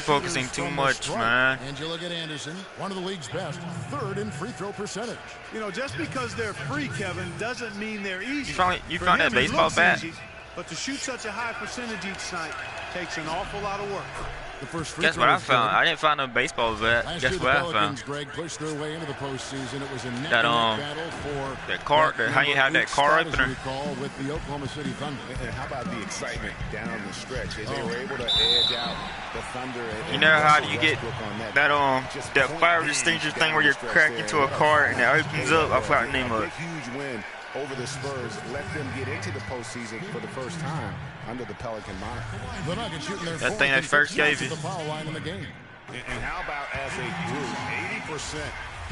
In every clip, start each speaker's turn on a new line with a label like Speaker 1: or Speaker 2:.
Speaker 1: focusing too much, man.
Speaker 2: And you look at Anderson, one of the league's best, third in free throw percentage.
Speaker 3: You know, just because they're free, Kevin, doesn't mean they're easy.
Speaker 1: You found that baseball bat?
Speaker 3: Easy, but to shoot such a high percentage each night takes an awful lot of work.
Speaker 2: The first free
Speaker 1: Guess what I found? I didn't find a baseball bat. Guess what I found?
Speaker 2: Greg pushed their way into the postseason. It was a
Speaker 1: That
Speaker 2: battle for
Speaker 1: that car. How you have that car opener?
Speaker 2: With the Oklahoma City Thunder.
Speaker 4: And how about the excitement down the stretch? They were able to edge out the Thunder.
Speaker 1: You know how do you get that fire extinguisher thing where you crack into a car and it opens up? I forgot the name of it.
Speaker 4: Huge win over the Spurs. Let them get into the postseason for the first time under the Pelican moniker.
Speaker 1: That thing that first gave you.
Speaker 4: And how about as a group, 80%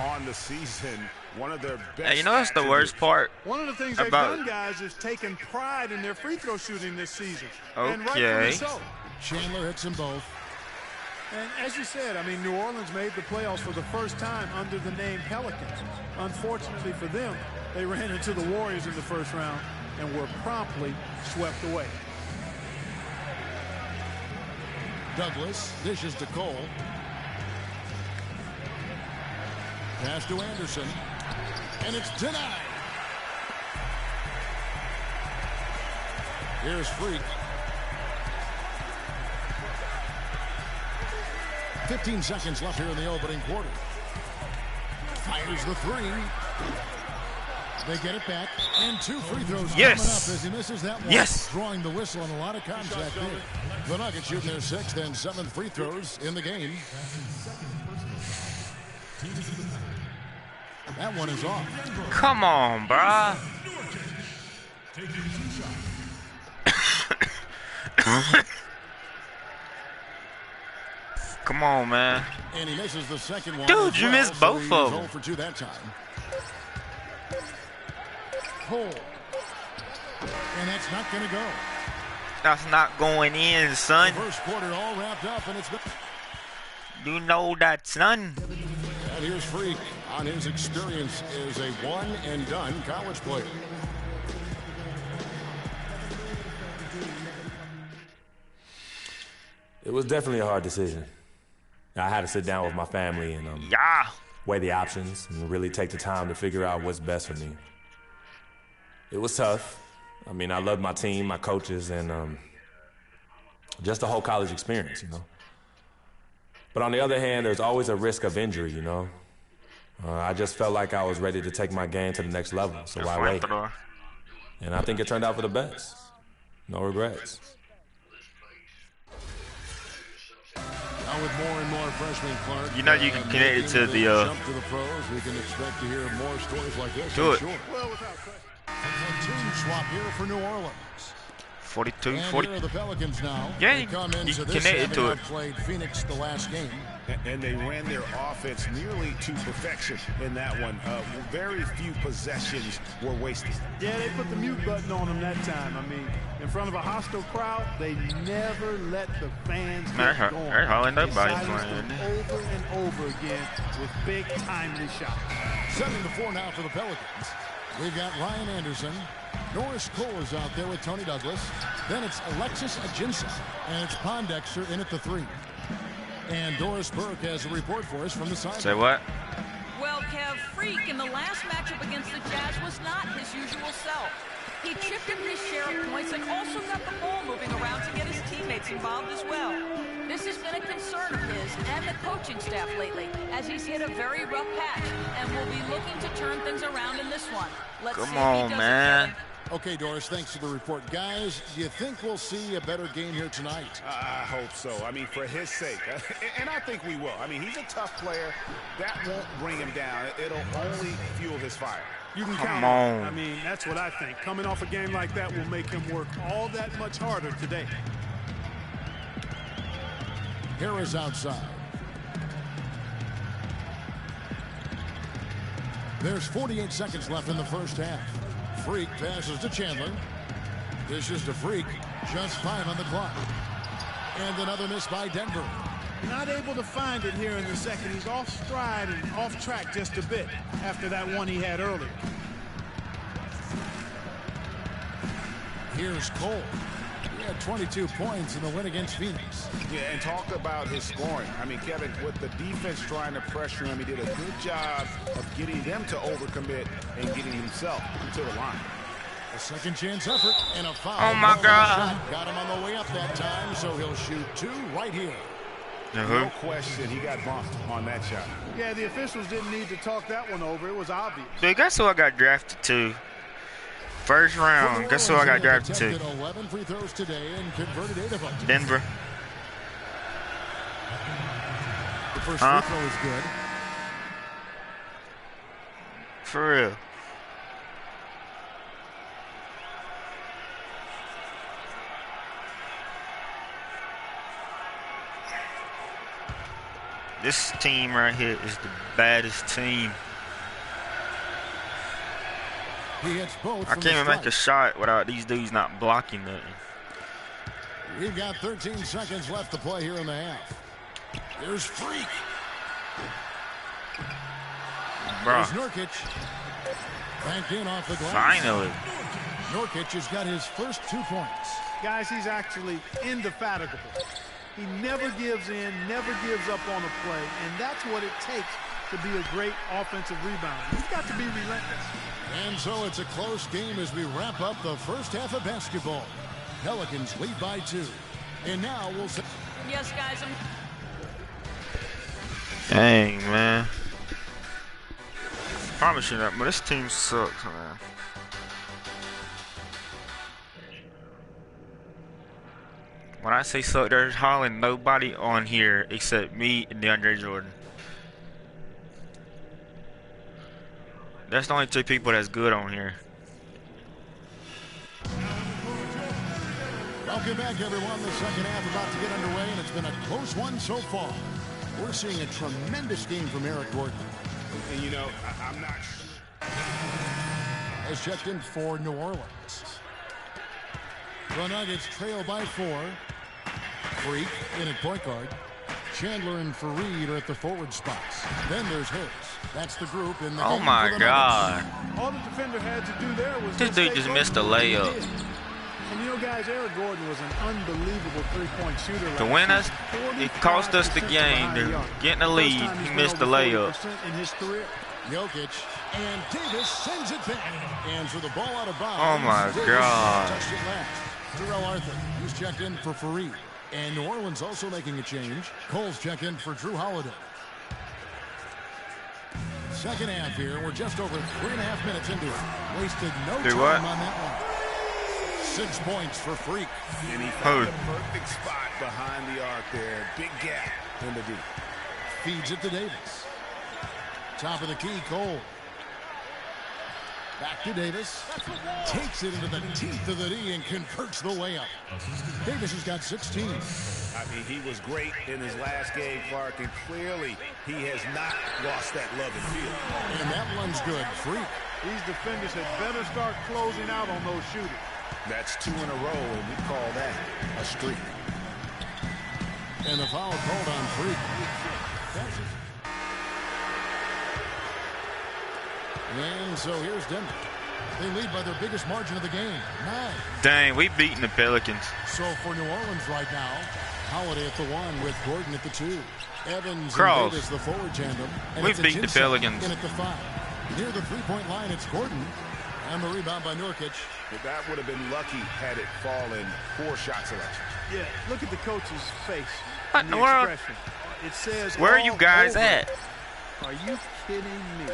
Speaker 4: on the season, one of their best.
Speaker 1: Hey, you know that's the worst part.
Speaker 3: One of the things they've done, guys, is taken pride in their free throw shooting this season. And rightfully so.
Speaker 2: Chandler hits them both.
Speaker 3: And as you said, I mean, New Orleans made the playoffs for the first time under the name Pelicans. Unfortunately for them, they ran into the Warriors in the first round and were promptly swept away.
Speaker 2: Douglas dishes to Cole. Pass to Anderson. And it's denied. Here's Freak. 15 seconds left here in the opening quarter. Fires the three. They get it back, and two free throws coming up as he misses that one.
Speaker 1: Yes.
Speaker 2: Drawing the whistle on a lot of contact there. The Nuggets shooting their sixth and seventh free throws in the game. That one is off.
Speaker 1: Come on, bruh. Come on, man.
Speaker 2: And he misses the second one.
Speaker 1: Dude, you missed both of them.
Speaker 2: For two that time. Cole. And that's not going to go.
Speaker 1: That's not going in, son.
Speaker 2: The first quarter all wrapped up, and it's been.
Speaker 1: You know that, son.
Speaker 2: And here's Freak on his experience as a one-and-done college player.
Speaker 5: It was definitely a hard decision. I had to sit down with my family and weigh the options and really take the time to figure out what's best for me. It was tough. I mean, I loved my team, my coaches, and just the whole college experience, you know. But on the other hand, there's always a risk of injury, you know. I just felt like I was ready to take my game to the next level, so I waited. And I think it turned out for the best. No regrets.
Speaker 2: Now with more and more freshmen, Clark.
Speaker 1: You know you can connect it to the
Speaker 2: jump to the pros. We can expect to hear more stories like this.
Speaker 1: Do it.
Speaker 2: Sure. Well, without question. Team swap here for New Orleans.
Speaker 1: 42,
Speaker 2: and
Speaker 1: 40.
Speaker 2: here are the Pelicans now.
Speaker 1: Yeah,
Speaker 2: they come into
Speaker 1: you
Speaker 2: this
Speaker 1: connected to it.
Speaker 2: Played Phoenix the last game.
Speaker 4: And they ran their offense nearly to perfection in that one. Very few possessions were wasted.
Speaker 3: Yeah, they put the mute button on them that time. I mean, in front of a hostile crowd, they never let the fans get going.
Speaker 1: They're hauling nobody
Speaker 3: playing over and over again with big timely shots.
Speaker 2: 7-4 now for the Pelicans. We've got Ryan Anderson. Norris Cole is out there with Tony Douglas. Then it's Alexis Ajinça. And it's Pondexter in at the three. And Doris Burke has a report for us from the side.
Speaker 1: Say what?
Speaker 6: Well, Kev, Freak in the last matchup against the Jazz was not his usual self. He chipped in his share of points and also got the ball moving around to get his teammates involved as well. This has been a concern of his and the coaching staff lately, as he's hit a very rough patch and will be looking to turn things around in this one. Let's see if he does it,
Speaker 1: man.
Speaker 6: Kevin.
Speaker 2: Okay, Doris, thanks for the report. Guys, do you think we'll see a better game here tonight?
Speaker 4: I hope so. I mean, for his sake. And I think we will. I mean, he's a tough player. That won't bring him down. It'll only fuel his fire.
Speaker 3: You can count on it. I mean, that's what I think. Coming off a game like that will make him work all that much harder today.
Speaker 2: Harris outside. There's 48 seconds left in the first half. Freak passes to Chandler. Dishes to Freak. Just 5 on the clock. And another miss by Denver.
Speaker 3: Not able to find it here in the second. He's off stride and off track just a bit after that one he had earlier.
Speaker 2: Here's Cole. had 22 points in the win against Phoenix.
Speaker 4: Yeah, and talk about his scoring. I mean, Kevin, with the defense trying to pressure him, he did a good job of getting them to overcommit and getting himself to the line.
Speaker 2: A second chance effort and a foul.
Speaker 1: Oh, my God.
Speaker 2: Got him on the way up that time, so he'll shoot 2 right here.
Speaker 4: No question, he got bumped on that shot.
Speaker 3: Yeah, the officials didn't need to talk that one over. It was obvious.
Speaker 1: Dude, guess who I got drafted to? First round. Guess who I got drafted to?
Speaker 2: 11 free throws today and converted 8 of them.
Speaker 1: Denver.
Speaker 2: The first free throw is good.
Speaker 1: For real. This team right here is the baddest team.
Speaker 2: He hits both.
Speaker 1: I can't even make a shot without these dudes not blocking nothing.
Speaker 2: We've got 13 seconds left to play here in the half. There's Freak.
Speaker 1: Bruh.
Speaker 2: There's Nurkic. Banked in off the glass.
Speaker 1: Finally.
Speaker 2: Nurkic has got his first 2 points.
Speaker 3: Guys, he's actually indefatigable. He never gives in, never gives up on a play, and that's what it takes to be a great offensive rebounder. He's got to be relentless.
Speaker 2: And so it's a close game as we wrap up the first half of basketball. Pelicans lead by 2. And now we'll say...
Speaker 6: Yes, guys.
Speaker 1: Dang, man. Promise you that, but this team sucks, man. When I say suck, there's hardly nobody on here except me and DeAndre Jordan. That's the only 2 people that's good on here.
Speaker 2: Welcome back, everyone. The second half about to get underway, and it's been a close one so far. We're seeing a tremendous game from Eric Gordon.
Speaker 4: And, you know, I'm not...
Speaker 2: Has checked in for New Orleans. The Nuggets trail by 4. Freak in at point guard. Chandler and Fareed are at the forward spots. Then there's Harris. That's the group in the
Speaker 1: Oh my God.
Speaker 3: All the defender had to do there was...
Speaker 1: This dude just missed a layup.
Speaker 3: And you know, guys, Eric Gordon was an unbelievable three-point shooter.
Speaker 1: To win us, it cost us the game. To get in the lead, he missed the layup.
Speaker 3: In his career.
Speaker 2: Jokic and Davis sends it back. And for the ball out of bounds.
Speaker 1: Oh my God.
Speaker 2: Touched it last. Terrell Arthur, who's checked in for Fareed. And New Orleans also making a change. Cole's checked in for Drew Holiday. Second half here. We're just over 3.5 minutes into it. Wasted no time on that one. 6 points for Freak.
Speaker 4: And he found the perfect spot behind the arc there. Big gap in the deep.
Speaker 2: Feeds it to Davis. Top of the key, Cole. Back to Davis. Takes it into the teeth of the D and converts the layup. Davis has got 16.
Speaker 4: I mean, he was great in his last game, Clark, and clearly he has not lost that love and feel.
Speaker 2: And that one's good. Freak.
Speaker 3: These defenders had better start closing out on those shooters.
Speaker 4: That's 2 in a row, and we call that a streak.
Speaker 2: And the foul called on Freak. And so here's Denver. They lead by their biggest margin of the game, 9.
Speaker 1: Dang, we beating the Pelicans.
Speaker 2: So for New Orleans right now, Holiday at the 1 with Gordon at the 2. Evans
Speaker 1: Cross.
Speaker 2: and Davis the forward tandem. And
Speaker 1: We
Speaker 2: it's
Speaker 1: beat the Pelicans.
Speaker 2: in at the 5. Near the three-point line, it's Gordon. And the rebound by Nurkic.
Speaker 4: But that would have been lucky had it fallen 4 shot selection.
Speaker 3: Yeah, look at the coach's face.
Speaker 1: What in the
Speaker 3: and
Speaker 1: world?
Speaker 3: expression. It says,
Speaker 1: Where are you
Speaker 3: all
Speaker 1: guys
Speaker 3: over.
Speaker 1: at?
Speaker 3: Are you kidding me?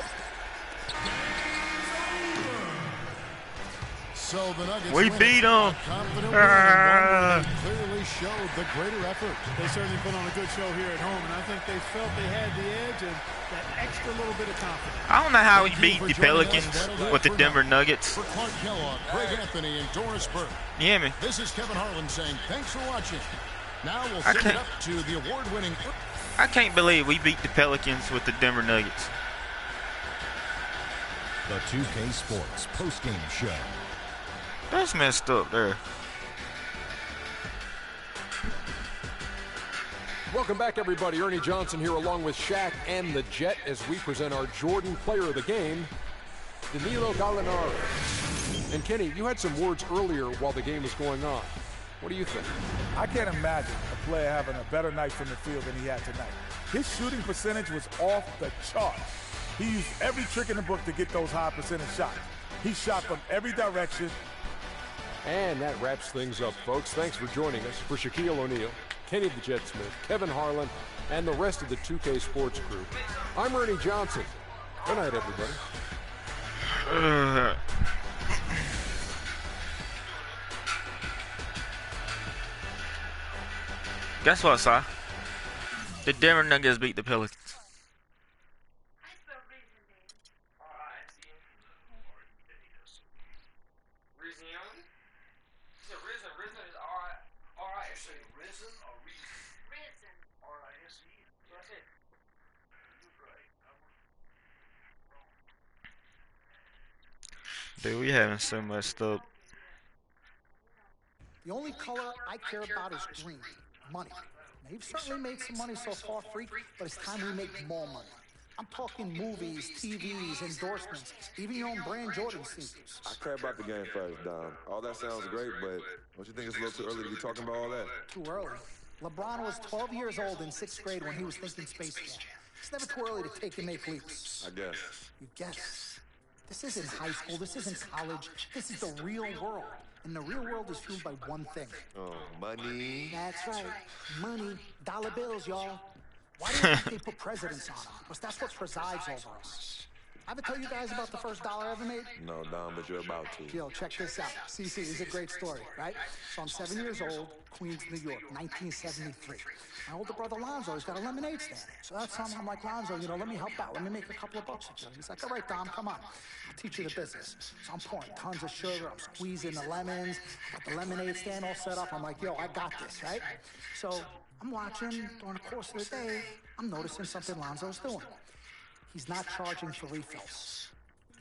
Speaker 2: So the Nuggets
Speaker 1: We
Speaker 2: win
Speaker 1: beat
Speaker 2: it.
Speaker 1: them.
Speaker 2: Confident win, one that clearly showed the greater effort.
Speaker 3: They certainly put on a good show here at home, and I think they felt they had the edge and that extra little bit of confidence.
Speaker 1: I don't know how we beat the Pelicans with the Denver Nuggets.
Speaker 2: For Clark Kellogg, Greg Anthony, and Doris Burke.
Speaker 1: You hear me?
Speaker 2: This is Kevin Harlan saying thanks for watching. Now we'll send it up to the award-winning...
Speaker 1: I can't believe we beat the Pelicans with the Denver Nuggets.
Speaker 7: The 2K Sports postgame show.
Speaker 1: That's messed up there.
Speaker 8: Welcome back, everybody. Ernie Johnson here along with Shaq and the Jet as we present our Jordan Player of the Game, Danilo Gallinari. And Kenny, you had some words earlier while the game was going on. What do you think?
Speaker 9: I can't imagine a player having a better night from the field than he had tonight. His shooting percentage was off the charts. He used every trick in the book to get those high percentage shots. He shot from every direction.
Speaker 8: And that wraps things up, folks. Thanks for joining us. For Shaquille O'Neal, Kenny the Jet Smith, Kevin Harlan, and the rest of the 2K Sports crew, I'm Ernie Johnson. Good night, everybody.
Speaker 1: Guess what, Si? The Denver Nuggets beat the Pelicans. Dude, we having so much stuff.
Speaker 10: The only color I care about is green. Money. Now, you've certainly made some money so far, Freak, but it's time we make more money. I'm talking movies, TVs, endorsements, even your own brand Jordan sneakers.
Speaker 11: I care about the game first, Dom. All that sounds great, but don't you think it's a little too early to be talking about all that?
Speaker 10: Too early? LeBron was 12 years old in 6th grade when he was thinking Space Jam. It's never too early to take and make leaps.
Speaker 11: I guess.
Speaker 10: You guess. This isn't high school. This isn't college. This is the real world. And the real world is fueled by one thing.
Speaker 11: Oh, money.
Speaker 10: That's right. Money. Dollar bills, y'all. Why do you think they put presidents on them? Because that's what presides over us. I ever tell you guys about the first dollar I ever made?
Speaker 11: No, Dom, but you're about to.
Speaker 10: Yo, check this out. CC, this is a great story, right? So I'm 7 years old, Queens, New York, 1973. My older brother Lonzo, he's got a lemonade stand. So that's something I'm like, Lonzo, you know, let me help out. Let me make a couple of bucks with you. He's like, all right, Dom, come on. I'll teach you the business. So I'm pouring tons of sugar. I'm squeezing the lemons. I got the lemonade stand all set up. I'm like, yo, I got this, right? So I'm watching during the course of the day. I'm noticing something Lonzo's doing. He's not charging for refills.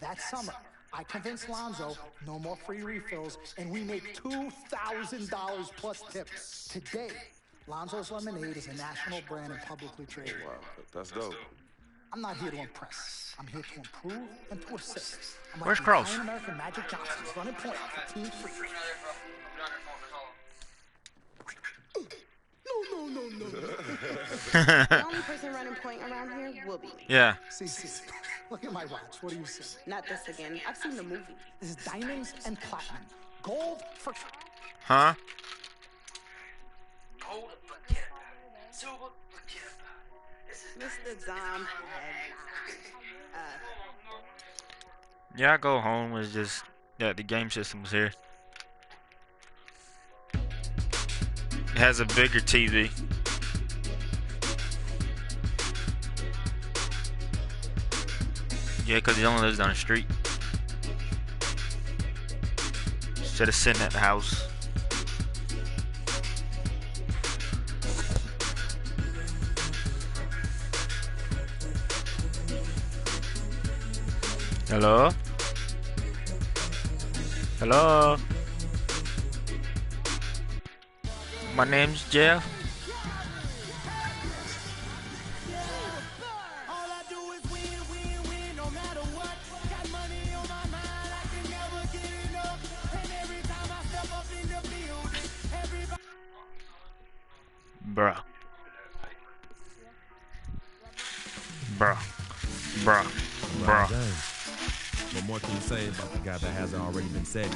Speaker 10: That summer, I convinced Lonzo no more free refills, and we make $2,000 plus tips. Today, Lonzo's Lemonade is a national brand and publicly traded.
Speaker 11: Wow, that's dope.
Speaker 10: I'm not here to impress. I'm here to improve and to assist. I'm like
Speaker 1: Where's Cross?
Speaker 10: American Magic Johnson, running point for Team Free. No.
Speaker 12: The only person running point around here will be me.
Speaker 1: Yeah.
Speaker 10: See, look at my watch. What do you see?
Speaker 12: Not this again. I've seen the movie.
Speaker 10: This is diamonds and platinum. Gold for...
Speaker 1: Huh?
Speaker 12: Gold for Kip. Silver for Kip. Mr. Dom
Speaker 1: Yeah, I go home. It's just that the game system was here. It has a bigger TV. Yeah, because he only lives down the street. Instead of sitting at the house. Hello? Hello? My name's Jeff. Bruh.
Speaker 5: What more can you say about the guy that hasn't already been said?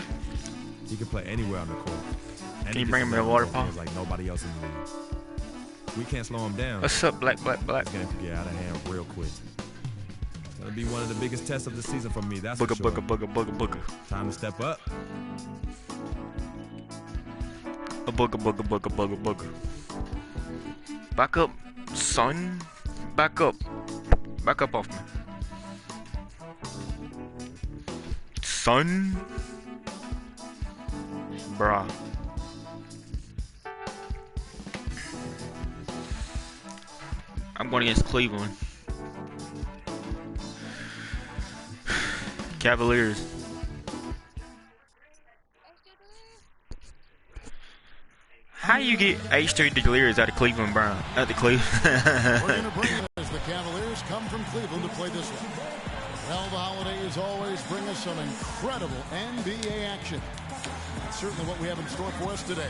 Speaker 5: He can play anywhere on the court. And
Speaker 1: can you bring him in a water pump?
Speaker 5: Like nobody else in the league. We can't slow him down.
Speaker 1: What's up, black?
Speaker 5: He's going to get out of hand real quick. It's going to be one of the biggest tests of the season for me. That's for sure.
Speaker 1: Booger.
Speaker 5: Time to step up.
Speaker 1: A booger. Back up, son. Back up. Back up off me. Son. Bruh. I'm going against Cleveland. Cavaliers. How you get H3 Cavaliers out of Cleveland Brown? Out of Cleveland.
Speaker 2: We're going to bring it as the Cavaliers come from Cleveland to play this one. Well, the holidays always bring us some incredible NBA action. that's certainly what we have in store for us today.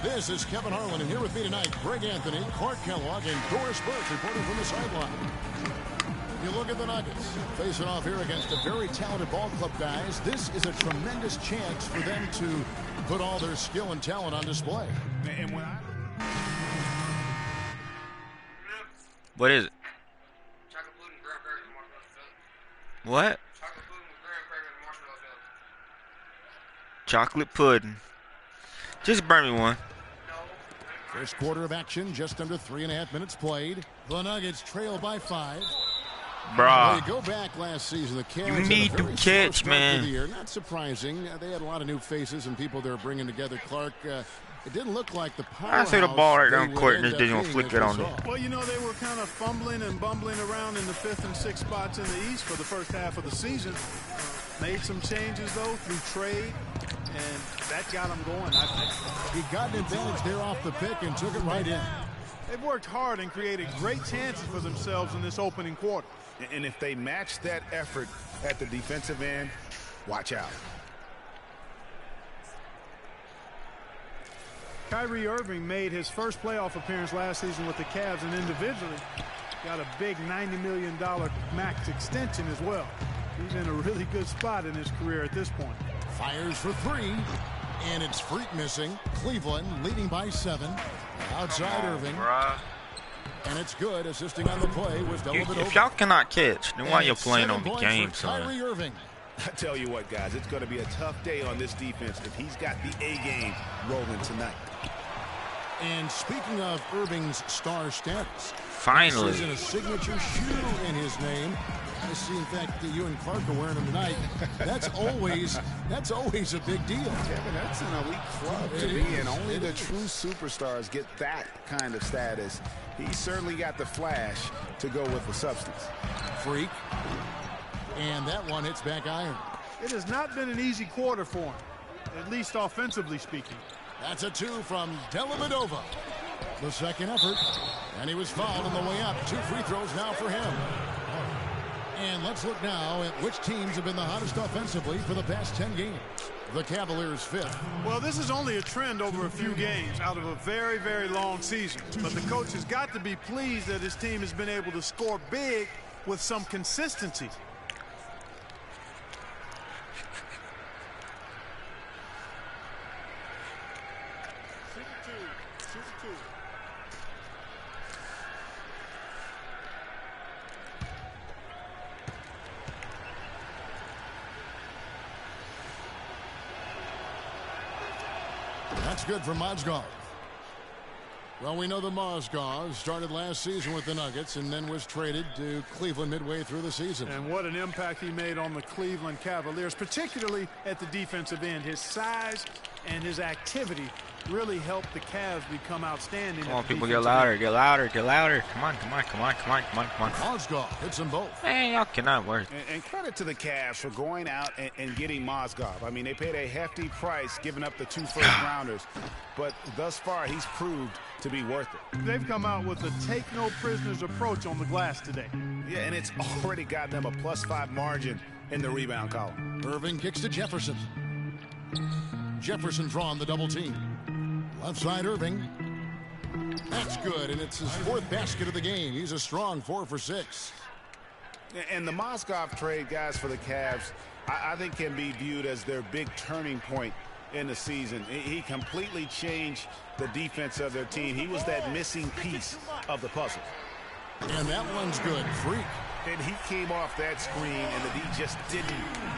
Speaker 2: This is Kevin Harlan, and here with me tonight, Greg Anthony, Clark Kellogg, and Doris Burke reporting from the sideline. You look at the Nuggets facing off here against a very talented ball club, guys. This is a tremendous chance for them to put all their skill and talent on display.
Speaker 4: And when
Speaker 1: What is it? What? Chocolate pudding. Just burn me one.
Speaker 2: First quarter of action, just under 3.5 minutes played. The Nuggets trail by 5.
Speaker 1: Bruh.
Speaker 2: They go back last season. The Cavs
Speaker 1: You need to catch, man.
Speaker 2: the year. Not surprising. They had a lot of new faces and people they were bringing together. Clark, it didn't look like the powerhouse.
Speaker 1: I see the ball right down court and just didn't flick it on them.
Speaker 3: Well, you know, they were kind of fumbling and bumbling around in the 5th and 6th spots in the East for the first half of the season. Made some changes, though, through trade, and that got them going, I think.
Speaker 2: He got an advantage there off the pick and took it right in.
Speaker 3: They've worked hard and created great chances for themselves in this opening quarter.
Speaker 4: And if they match that effort at the defensive end, watch out.
Speaker 3: Kyrie Irving made his first playoff appearance last season with the Cavs, and individually got a big $90 million max extension as well. He's in a really good spot in his career at this point.
Speaker 2: Fires for 3, and it's Freak missing. Cleveland leading by 7. Outside Irving. And it's good. Assisting on the play was Dellavedova.
Speaker 1: If y'all cannot catch, then why you playing on the game, son?
Speaker 2: Kyrie Irving.
Speaker 4: I tell you what, guys, it's going to be a tough day on this defense if he's got the A game rolling tonight.
Speaker 2: And speaking of Irving's star status,
Speaker 1: finally,
Speaker 2: this is in a signature shoe in his name. I see, in fact, that you and Clark are wearing them tonight. That's always a big deal.
Speaker 4: Kevin, that's an elite club to be in. Only the true superstars get that kind of status. He certainly got the flash to go with the substance.
Speaker 2: Freak. And that one hits back iron.
Speaker 3: It has not been an easy quarter for him, at least offensively speaking.
Speaker 2: That's a 2 from Dellavedova. The second effort. And he was fouled on the way up. 2 free throws now for him. And let's look now at which teams have been the hottest offensively for the past 10 games. The Cavaliers 5th.
Speaker 3: Well, this is only a trend over a few games out of a very, very long season. But the coach has got to be pleased that his team has been able to score big with some consistency.
Speaker 2: That's good for Mozgov. Well, we know the Mozgov started last season with the Nuggets and then was traded to Cleveland midway through the season.
Speaker 3: And what an impact he made on the Cleveland Cavaliers, particularly at the defensive end. His size and his activity really helped the Cavs become outstanding.
Speaker 1: Come on, people, get louder, get louder, get louder. Come on, come on, come on, come on, come on, come on.
Speaker 2: Mozgov hits them both.
Speaker 1: Man, y'all cannot work.
Speaker 4: And credit to the Cavs for going out and getting Mozgov. I mean, they paid a hefty price giving up the 2 first-rounders. But thus far, he's proved to be worth it.
Speaker 3: They've come out with a take-no-prisoners approach on the glass today.
Speaker 4: Yeah, and it's already got them a +5 margin in the rebound column.
Speaker 2: Irving kicks to Jefferson. Jefferson drawn the double team. Left side Irving. That's good, and it's his 4th basket of the game. He's a strong 4 for 6.
Speaker 4: And the Mozgov trade, guys, for the Cavs, I think can be viewed as their big turning point in the season. He completely changed the defense of their team. He was that missing piece of the puzzle.
Speaker 2: And that one's good. Freak.
Speaker 4: And he came off that screen, and the D just didn't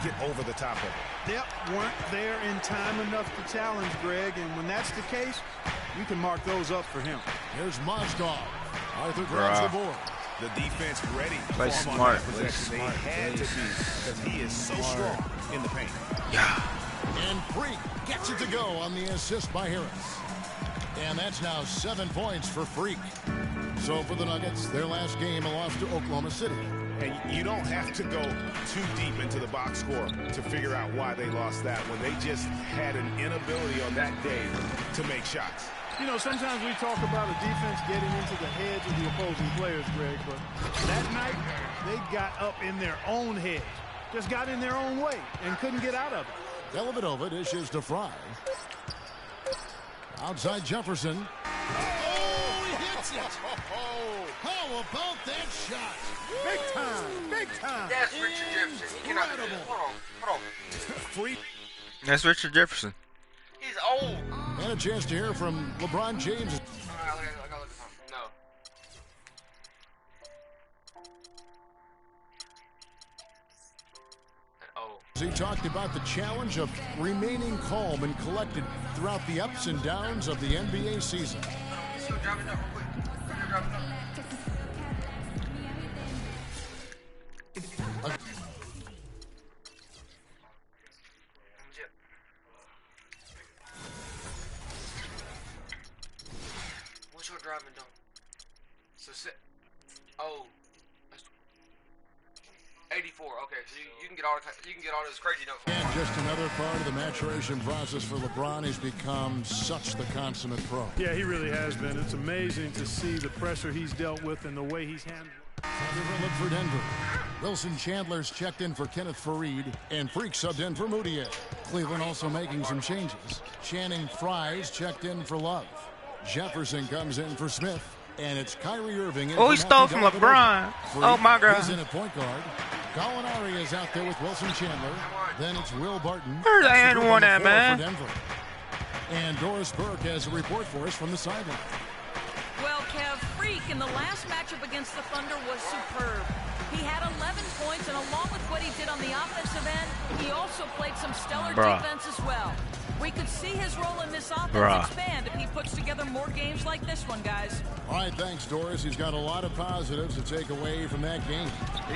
Speaker 4: get over the top of it.
Speaker 3: Yep, weren't there in time enough to challenge Greg, and when that's the case, you can mark those up for him.
Speaker 2: Here's Mozgov. Arthur grabs the board.
Speaker 4: The defense ready.
Speaker 1: Play smart.
Speaker 4: Play smart. They had to be, because he is so strong in the paint.
Speaker 1: Yeah.
Speaker 2: And Freak gets it to go on the assist by Harris. And that's now 7 points for Freak. So for the Nuggets, their last game, a loss to Oklahoma City.
Speaker 4: And you don't have to go too deep into the box score to figure out why they lost that when they just had an inability on that day to make shots.
Speaker 3: You know, sometimes we talk about a defense getting into the heads of the opposing players, Greg, but that night they got up in their own head, just got in their own way and couldn't get out of it.
Speaker 2: Dellavedova dishes to Fry. Outside Jefferson. Oh, he hits it. How about that shot?
Speaker 3: Big time. Big time.
Speaker 12: That's Richard Jefferson. He cannot do that. Hold on.
Speaker 2: Free.
Speaker 1: That's Richard Jefferson.
Speaker 12: He's old.
Speaker 2: And a chance to hear from LeBron James.
Speaker 12: I gotta look at him. No.
Speaker 2: He talked about the challenge of remaining calm and collected throughout the ups and downs of the NBA season.
Speaker 12: What's your driving dunk? Oh. 84. Okay, so you can get all this crazy dunk.
Speaker 2: And just another part of the maturation process for LeBron. He's become such the consummate pro.
Speaker 3: Yeah, he really has been. It's amazing to see the pressure he's dealt with and the way he's handled it.
Speaker 2: Look for Denver. Wilson Chandler's checked in for Kenneth Faried, and Freak subbed in for Moutier. Cleveland also making some changes. Channing Frye's checked in for Love. Jefferson comes in for Smith, and it's Kyrie Irving.
Speaker 1: Oh, he stole from LeBron. Oh my God.
Speaker 2: He's in at point guard. Gallinari is out there with Wilson Chandler. Then it's Will Barton.
Speaker 1: Where's the and one at, man?
Speaker 2: And Doris Burke has a report for us from the sideline.
Speaker 6: Well, Kev, Freak in the last matchup against the Thunder was superb. He had 11 points, and along with what he did on the offensive end, he also played some stellar defense as well. We could see his role in this offense expand if he puts together more games like this one, guys.
Speaker 2: All right, thanks, Doris. He's got a lot of positives to take away from that game.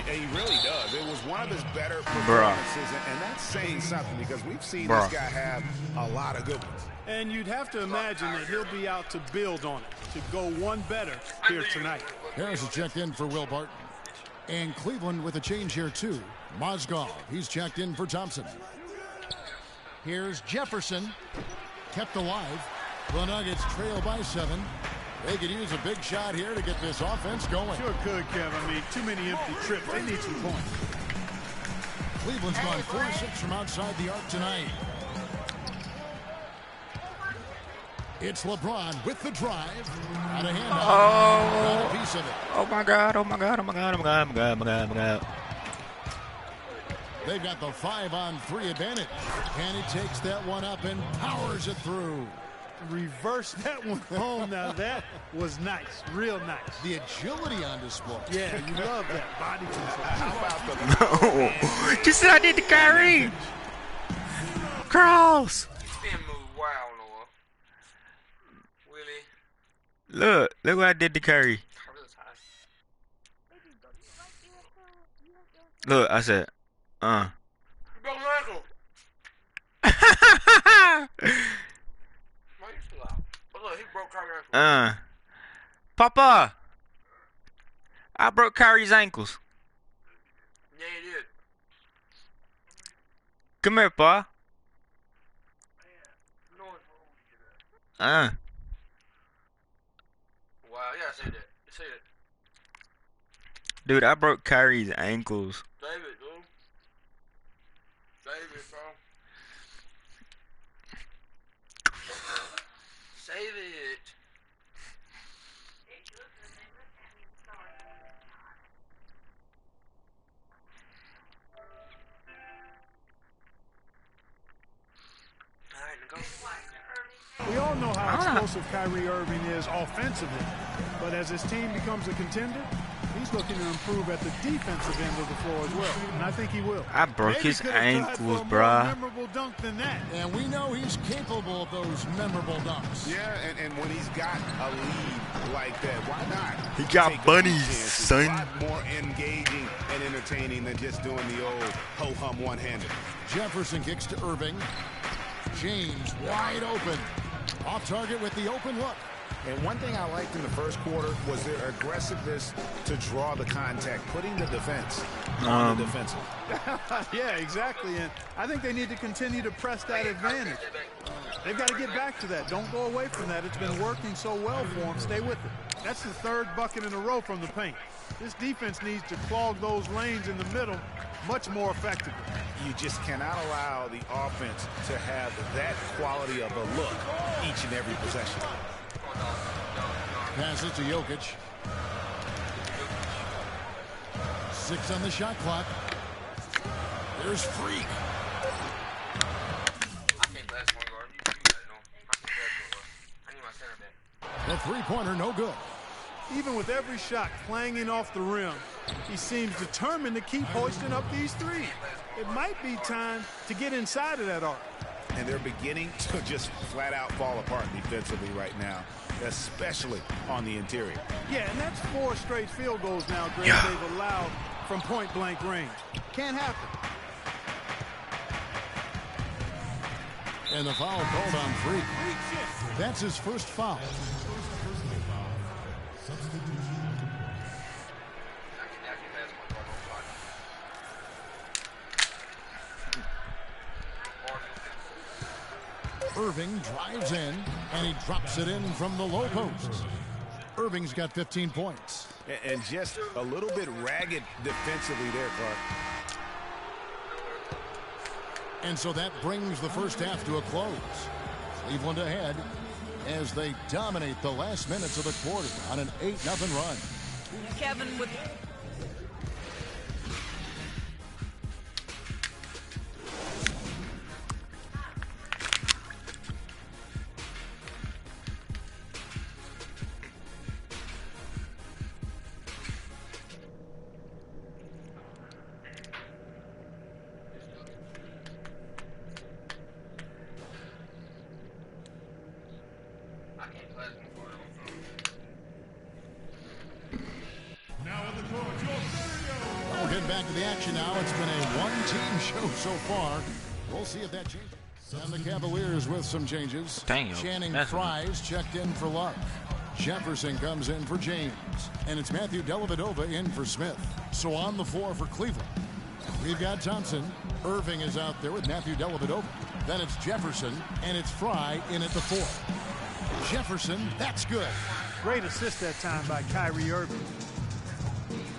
Speaker 4: He really does. It was one of his better performances, and that's saying something because we've seen this guy have a lot of good ones.
Speaker 3: And you'd have to imagine that he'll be out to build on it, to go one better here tonight.
Speaker 2: Harris is checked in for Will Barton. And Cleveland with a change here, too. Mozgov, he's checked in for Thompson. Here's Jefferson, kept alive. The Nuggets trail by 7. They could use a big shot here to get this offense going.
Speaker 3: Sure could, Kev. I mean, too many empty trips. They need some points.
Speaker 2: Cleveland's gone 4-6 from outside the arc tonight. It's LeBron with the drive. Got a handoff. Got a piece of it.
Speaker 1: Oh my God, oh my God, oh my God, oh my God, oh my God, oh my God, oh my God.
Speaker 2: They've got the 5-on-3 advantage. And he takes that one up and powers it through.
Speaker 3: Reverse that one home. Now that was nice, real nice.
Speaker 2: The agility on display.
Speaker 3: Yeah, you love that body control.
Speaker 4: How about
Speaker 1: No. Just said I did the Kyrie. Cross. Look what I did to Curry. Look, I said, Papa, I broke Kyrie's ankles.
Speaker 12: Yeah, you did.
Speaker 1: Come here, Pa.
Speaker 12: Wow, yeah, say that. Say that.
Speaker 1: Dude, I broke Kyrie's ankles.
Speaker 12: Save it, dude. Save it, bro. Save it.
Speaker 3: We all know how explosive Kyrie Irving is offensively, but as his team becomes a contender, he's looking to improve at the defensive end of the floor as well, and I think he will.
Speaker 1: I broke his ankles, bruh.
Speaker 3: Memorable dunk than that.
Speaker 2: And we know he's capable of those memorable dunks.
Speaker 4: Yeah, and when he's got a lead like that, why not?
Speaker 1: He got bunnies, son.
Speaker 4: A lot more engaging and entertaining than just doing the old ho-hum one-handed.
Speaker 2: Jefferson kicks to Irving. James wide open. Off target with the open look.
Speaker 4: And one thing I liked in the first quarter was their aggressiveness to draw the contact, putting the defense on the defensive.
Speaker 3: Yeah, exactly. And I think they need to continue to press that advantage. They've got to get back to that. Don't go away from that. It's been working so well for them. Stay with it. That's the third bucket in a row from the paint. This defense needs to clog those lanes in the middle much more effectively.
Speaker 4: You just cannot allow the offense to have that quality of a look each and every possession.
Speaker 2: Passes to Jokic. 6 on the shot clock. There's Freak. The three-pointer, no good.
Speaker 3: Even with every shot clanging off the rim, he seems determined to keep hoisting up these threes. It might be time to get inside of that arc.
Speaker 4: And they're beginning to just flat out fall apart defensively right now, especially on the interior.
Speaker 3: Yeah, and that's 4 straight field goals now, Greg, they've allowed from point-blank range. Can't happen.
Speaker 2: And the foul called on Freak. That's his first foul. Irving drives in, and he drops it in from the low post. Irving's got 15 points.
Speaker 4: And just a little bit ragged defensively there, Clark.
Speaker 2: And so that brings the first half to a close. Cleveland ahead as they dominate the last minutes of the quarter on an 8-0 run.
Speaker 6: Kevin with...
Speaker 2: Back to the action now. It's been a one-team show so far. We'll see if that changes. And the Cavaliers with some changes.
Speaker 1: Dang,
Speaker 2: Channing Frye's checked in for Love. Jefferson comes in for James. And it's Matthew Dellavedova in for Smith. So on the floor for Cleveland, we've got Thompson. Irving is out there with Matthew Dellavedova. Then it's Jefferson, and it's Frye in at the 4. Jefferson, that's good.
Speaker 3: Great assist that time by Kyrie Irving.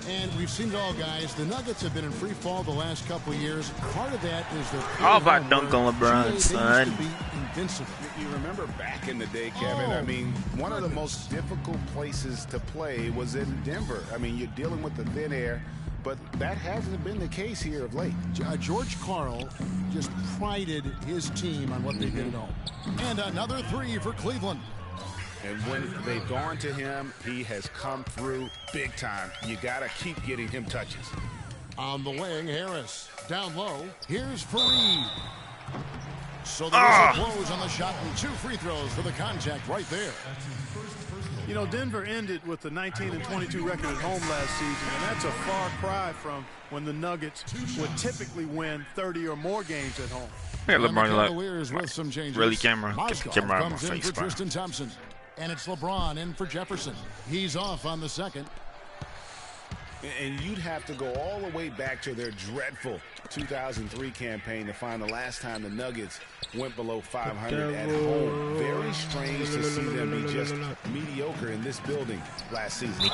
Speaker 2: And we've seen it all, guys. The Nuggets have been in free fall the last couple of years. Part of that is their...
Speaker 1: How about dunk on LeBron, son?
Speaker 2: To be invincible.
Speaker 4: You remember back in the day, Kevin, I mean, one of the most difficult places to play was in Denver. I mean, you're dealing with the thin air, but that hasn't been the case here of late.
Speaker 2: George Karl just prided his team on what they did at home. And another 3 for Cleveland.
Speaker 4: And when they've gone to him, he has come through big time. You got to keep getting him touches.
Speaker 2: On the wing, Harris. Down low, here's Fareed. So the whistle blows on the shot and 2 free throws for the contact right there.
Speaker 3: You know, Denver ended with a 19-22 record at home last season, and that's a far cry from when the Nuggets would typically win 30 or more games at home.
Speaker 1: Yeah, LeBron
Speaker 2: with some changes.
Speaker 1: Really camera. Get the camera out of my
Speaker 2: comes in
Speaker 1: face,
Speaker 2: for Tristan Thompson. And it's LeBron in for Jefferson. He's off on the second.
Speaker 4: And you'd have to go all the way back to their dreadful 2003 campaign to find the last time the Nuggets went below 500 at home. Very strange to see them be just mediocre in this building last season.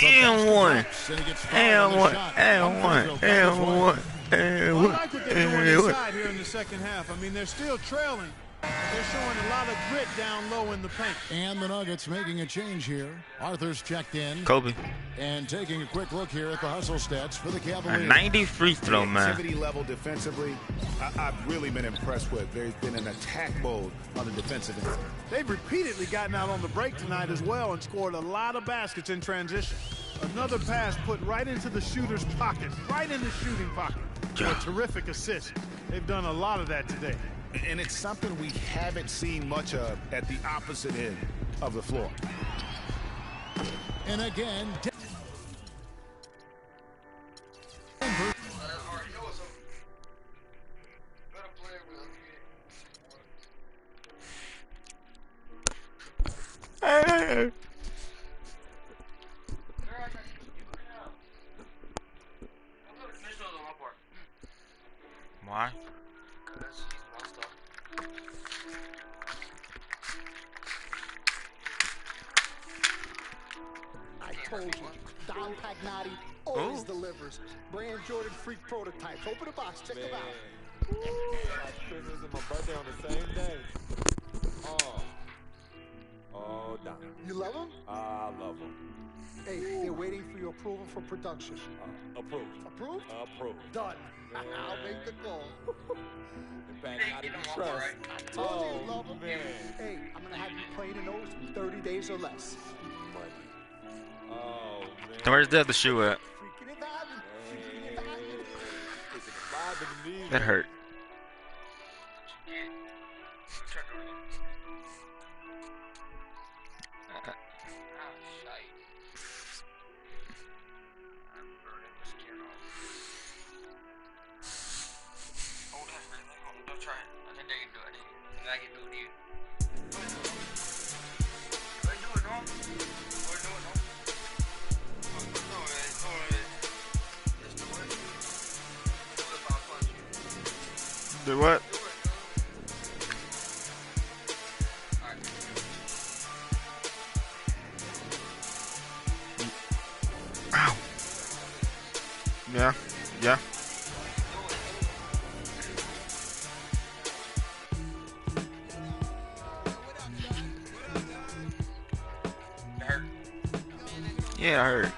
Speaker 1: And one. And one. And one. And one.
Speaker 3: I like what they're doing inside here in the second half. I mean, they're still trailing. They're showing a lot of grit down low in the paint.
Speaker 2: And the Nuggets making a change here. Arthur's checked in.
Speaker 1: Kobe.
Speaker 2: And taking a quick look here at the hustle stats for the Cavaliers.
Speaker 1: A 90 free throw, man.
Speaker 4: Activity level defensively, I've really been impressed with. There's been an attack mode on the defensive end.
Speaker 3: They've repeatedly gotten out on the break tonight as well and scored a lot of baskets in transition. Another pass put right into the shooter's pocket, right in the shooting pocket. A terrific assist. They've done a lot of that today.
Speaker 4: And it's something we haven't seen much of at the opposite end of the floor.
Speaker 2: And again,
Speaker 1: Why?
Speaker 10: Dom Pagnotti always delivers. Brand Jordan Freak prototypes. Open the box. Check them out.
Speaker 8: Christmas and my birthday on the same day. Oh, Don.
Speaker 10: You love them?
Speaker 8: I love them.
Speaker 10: Hey, they're waiting for your approval for production.
Speaker 8: Approved.
Speaker 10: Approved?
Speaker 8: Approved.
Speaker 10: Done. I'll make the call.
Speaker 8: In fact, not even trust.
Speaker 10: I told you you love them.
Speaker 8: Man.
Speaker 10: Hey, I'm going to have you playing in those in 30 days or less.
Speaker 8: Oh, man.
Speaker 1: Where's the other shoe at?
Speaker 10: Freaking and vibing. Freaking and vibing.
Speaker 1: That hurt. Do what? Ow. Yeah, yeah. Yeah, I heard.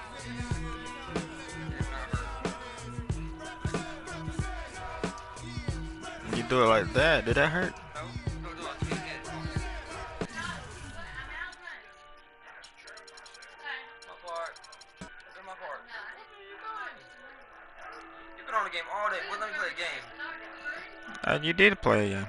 Speaker 1: When you do it like that, did that hurt? You did play a game.